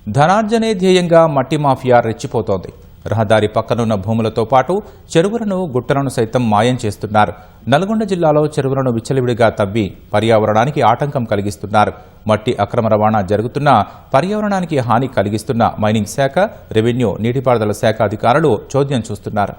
ధనార్జనే ధ్యేయంగా మట్టి మాఫియా రెచ్చిపోతోంది. రహదారి పక్కనున్న భూములతో పాటు చెరువులను, గుట్టలను సైతం మాయం చేస్తున్నారు. నల్గొండ జిల్లాలో చెరువులను విచ్చలవిడిగా తవ్వి పర్యావరణానికి ఆటంకం కలిగిస్తున్నారు. మట్టి అక్రమ రవాణా జరుగుతున్నా పర్యావరణానికి హాని కలిగిస్తున్న మైనింగ్ శాఖ, రెవెన్యూ, నీటిపారుదల శాఖ అధికారులు చోద్యం చూస్తున్నారు.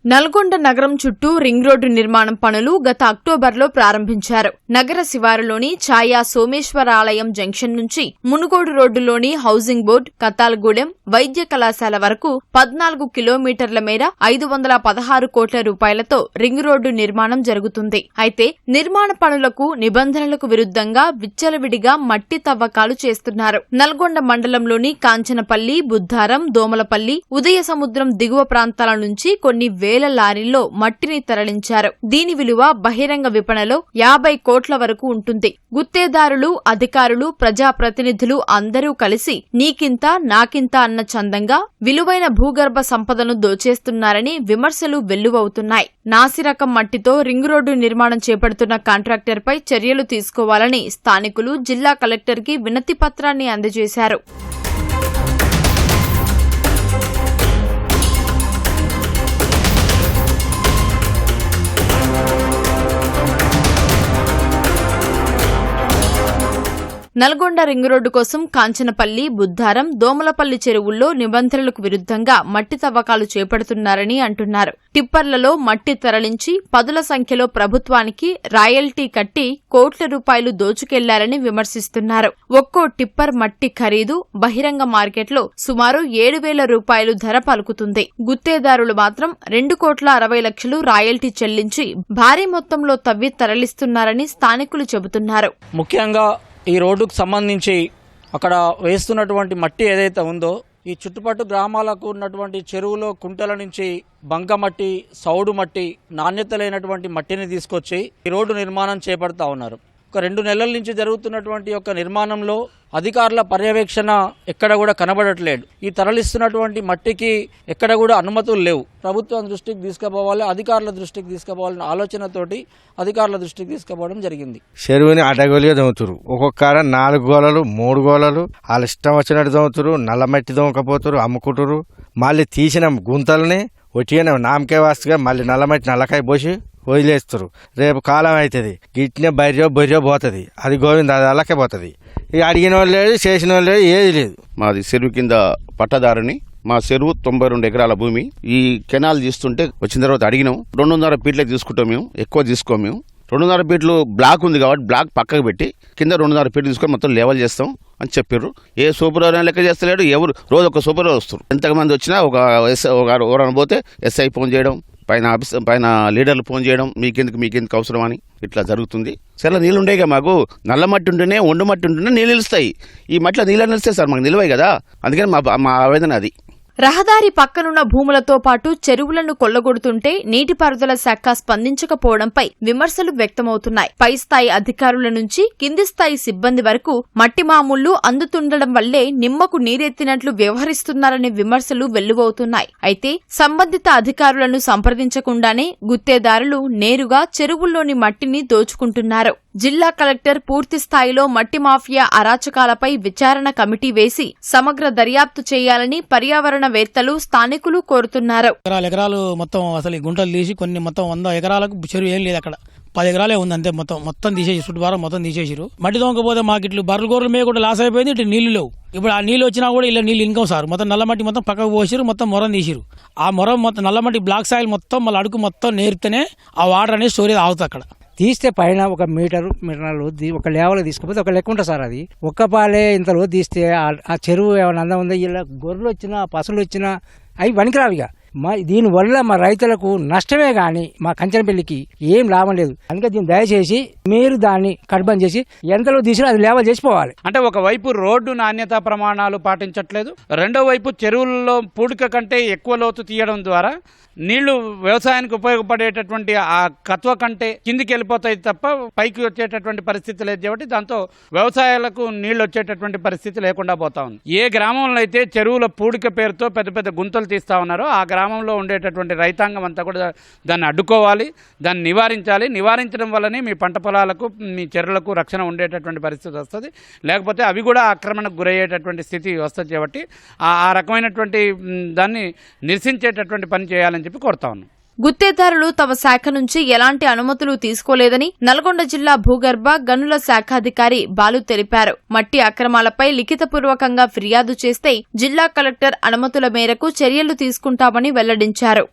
నల్గొండ నగరం చుట్టూ రింగ్ రోడ్డు నిర్మాణం పనులు గత అక్టోబర్లో ప్రారంభించారు. నగర శివారులోని ఛాయా సోమేశ్వరాలయం జంక్షన్ నుంచి మునుగోడు రోడ్డులోని హౌసింగ్ బోర్డు, కతాల్గూడెం వైద్య కళాశాల వరకు 14 కిలోమీటర్ల మేర 516 కోట్ల రూపాయలతో రింగ్ రోడ్డు నిర్మాణం జరుగుతుంది. అయితే నిర్మాణ పనులకు నిబంధనలకు విరుద్ధంగా విచ్చలవిడిగా మట్టి తవ్వకాలు చేస్తున్నారు. నల్గొండ మండలంలోని కాంచనపల్లి, బుద్ధారం, దోమలపల్లి, ఉదయ సముద్రం దిగువ ప్రాంతాల నుంచి కొన్ని వేల లారీల్లో మట్టిని తరలించారు. దీని విలువ బహిరంగ విపణలో 50 కోట్ల వరకు ఉంటుంది. గుత్తేదారులు, అధికారులు, ప్రజాప్రతినిధులు అందరూ కలిసి నీకింత నాకింత అన్న చందంగా విలువైన భూగర్భ సంపదను దోచేస్తున్నారని విమర్శలు వెల్లువవుతున్నాయి. నాసిరకం మట్టితో రింగ్ రోడ్డు నిర్మాణం చేపడుతున్న కాంట్రాక్టర్పై చర్యలు తీసుకోవాలని స్థానికులు జిల్లా కలెక్టర్కి వినతి పత్రాన్ని అందజేశారు. నల్గొండ రింగ్ రోడ్డు కోసం కాంచనపల్లి, బుద్ధారం, దోమలపల్లి చెరువుల్లో నిబంధనలకు విరుద్ధంగా మట్టి తవ్వకాలు చేపడుతున్నారని అంటున్నారు. టిప్పర్లలో మట్టి తరలించి పదుల సంఖ్యలో ప్రభుత్వానికి రాయల్టీ కట్టి కోట్ల రూపాయలు దోచుకెళ్లారని విమర్శిస్తున్నారు. ఒక్కో టిప్పర్ మట్టి ఖరీదు బహిరంగ మార్కెట్లో సుమారు 7,000 రూపాయలు ధర పలుకుతుంది. గుత్తేదారులు మాత్రం 2,60,00,000 రాయల్టీ చెల్లించి భారీ మొత్తంలో తవ్వి తరలిస్తున్నారని స్థానికులు చెబుతున్నారు. ముఖ్యంగా ఈ రోడ్డుకు సంబంధించి అక్కడ వేస్తున్నటువంటి మట్టి ఏదైతే ఉందో ఈ చుట్టుపక్కల గ్రామాలకు ఉన్నటువంటి చెరువులో, కుంటల నుంచి బంకమట్టి, సౌడు మట్టి, నాణ్యత లేనటువంటి మట్టిని తీసుకొచ్చి ఈ రోడ్డు నిర్మాణం చేపడతా ఉన్నారు. ఒక 2 నెలల నుంచి జరుగుతున్నటువంటి యొక్క నిర్మాణంలో అధికారుల పర్యవేక్షణ ఎక్కడ కూడా కనబడట్లేదు. ఈ తరలిస్తున్నటువంటి మట్టికి ఎక్కడ కూడా అనుమతులు లేవు. ప్రభుత్వం దృష్టికి తీసుకుపోవాలి, అధికారుల దృష్టికి తీసుకుపోవాలన్న ఆలోచనతోటి అధికారుల దృష్టికి తీసుకుపోవడం జరిగింది. చెరువుని అడ్డగోలుగా దొంగతురు. ఒక్కొక్క 4 గోళలు 3 గోళలు వాళ్ళ ఇష్టం వచ్చినట్టు దొంగతురు. నల్ల మట్టి దొంగకపోతురు, అమ్ముకుంటారు. మళ్ళీ తీసిన గుంతల్ని ఒట్టిగానే నామకే వాస్తుగా మళ్ళీ నల్ల మట్టి నల్లకాయ పోసి వదిలేస్తారు. రేపు కాలం అవుతుంది, గిట్నే బొర్రో పోతుంది. అది గోవింద, అది అల్లకే పోతుంది. ఇక అడిగిన వాళ్ళు లేదు, చేసిన వాళ్ళు లేదు, ఏది లేదు. మాది చెరువు కింద పట్టదారుని. మా చెరువు 92 ఎకరాల భూమి. ఈ కెనాల్ తీస్తుంటే వచ్చిన తర్వాత అడిగినాం. 2.5 ఫీట్లే తీసుకుంటాం మేము, ఎక్కువ తీసుకోము మేము. 2.5 ఫీట్లు బ్లాక్ ఉంది కాబట్టి బ్లాక్ పక్కకు పెట్టి కింద 2.5 ఫీట్లు తీసుకొని మొత్తం లెవెల్ చేస్తాం అని చెప్పారు. ఏ సూపర్ లెక్క చేస్తలేడు. ఎవరు రోజు ఒక సూపర్ వస్తారు. ఎంతమంది వచ్చినా ఎవరైనా పోతే ఎస్ఐ ఫోన్ చేయడం, పైన లీడర్లు ఫోన్ చేయడం, మీకెందుకు అవసరం అని ఇట్లా జరుగుతుంది. సరే నీళ్ళు ఉండేగా, మాకు నల్ల మట్టి ఉంటేనే, ఒండు మట్టి ఉంటేనే నీళ్ళు నిలుస్తాయి. ఈ మట్టిలో నీళ్ళు నిలుస్తాయి సార్, మాకు నిలవాయి కదా. అందుకని మా ఆవేదన అది. రహదారి పక్కనున్న భూములతో పాటు చెరువులను కొల్లగొడుతుంటే నీటిపారుదల శాఖ స్పందించకపోవడంపై విమర్శలు వ్యక్తమవుతున్నాయి. పై స్థాయి అధికారుల నుంచి కింది స్థాయి సిబ్బంది వరకు మట్టి మామూళ్లు అందుతుండడం వల్లే నిమ్మకు నీరెత్తినట్లు వ్యవహరిస్తున్నారనే విమర్శలు వెల్లువవుతున్నాయి. అయితే సంబంధిత అధికారులను సంప్రదించకుండానే గుత్తేదారులు నేరుగా చెరువుల్లోని మట్టిని దోచుకుంటున్నారు. జిల్లా కలెక్టర్ పూర్తి స్థాయిలో మట్టి మాఫియా అరాచకాలపై విచారణ కమిటీ వేసి సమగ్ర దర్యాప్తు చేయాలని పర్యావరణవేత్తలు, స్థానికులు కోరుతున్నారు. ఎకరాలు మొత్తం అసలు గుంటలు తీసి కొన్ని మొత్తం 100 ఎకరాలకు చెరువు ఏం లేదు. అక్కడ 10 ఎకరాలే ఉంది అంతే. మొత్తం తీసేసి చుట్టుబారం మొత్తం తీసేసారు. మట్టి దొంగకపోతే మాకు ఇట్లు బర్రెలు గొర్రెలు మీద కూడా లాస్ అయిపోయింది. ఇటు నీళ్లు లేవు. ఇప్పుడు ఆ నీళ్ళు వచ్చినా కూడా ఇలా నీళ్ళు ఇన్కమ్ సార్. మొత్తం నల్ల మట్టి మొత్తం పక్కకు పోసారు, మొత్తం మొరం తీసిరు. ఆ మొరం మొత్తం నల్ల మట్టి బ్లాక్ సాయిల్ మొత్తం మళ్ళీ అడుగు మొత్తం నేర్పితేనే ఆ వాటర్ అనేది స్టోరేజ్ అవుతుంది. అక్కడ తీస్తే పైన 1 మీటరు ఒక లేవలో తీసుకపోతే ఒక లెక్క ఉంటుంది సార్. అది ఒక్క పాలే ఇంతలో తీస్తే ఆ చెరువు ఏమైనా అందం ఉందో, ఇలా గొర్రెలు వచ్చినా పశువులు వచ్చినా అవి వనికిరావు. ఇక దీనివల్ల మా రైతులకు నష్టమే గాని మా కంచనపల్లికి ఏం లాభం లేదు. అందుకే దీన్ని దయచేసి మీరు దాన్ని కడ్బం చేసి ఎంతలో తీసినా అది లేవల్ చేసిపోవాలి. అంటే ఒకవైపు రోడ్డు నాణ్యతా ప్రమాణాలు పాటించట్లేదు, రెండో వైపు చెరువుల్లో పూడిక కంటే ఎక్కువ లోతు తీయడం ద్వారా నీళ్లు వ్యవసాయానికి ఉపయోగపడేటటువంటి ఆ కత్వ కంటే కిందికి వెళ్ళిపోతాయి తప్ప పైకి వచ్చేటటువంటి పరిస్థితి లేదు. కాబట్టి దాంతో వ్యవసాయాలకు నీళ్లు వచ్చేటటువంటి పరిస్థితి లేకుండా పోతా ఉంది. ఏ గ్రామంలో అయితే చెరువుల పూడిక పేరుతో పెద్ద పెద్ద గుంతలు తీస్తా ఉన్నారో ఆ గ్రామంలో ఉండేటటువంటి రైతాంగం అంతా కూడా దాన్ని అడ్డుకోవాలి, దాన్ని నివారించడం వల్లనే మీ పంట పొలాలకు మీ చెరువులకు రక్షణ ఉండేటటువంటి పరిస్థితి వస్తుంది. లేకపోతే అవి కూడా ఆక్రమణకు గురయ్యేటటువంటి స్థితి వస్తుంది. కాబట్టి ఆ రకమైనటువంటి దాన్ని నిరసించేటటువంటి పని చేయాలని చెప్పి కోరుతా ఉన్నాం. గుత్తేదారులు తమ శాఖ నుంచి ఎలాంటి అనుమతులు తీసుకోలేదని నల్గొండ జిల్లా భూగర్భ గనుల శాఖాధికారి బాలు తెలిపారు. మట్టి అక్రమాలపై లిఖితపూర్వకంగా ఫిర్యాదు చేస్తే జిల్లా కలెక్టర్ అనుమతుల మేరకు చర్యలు తీసుకుంటామని వెల్లడించారు.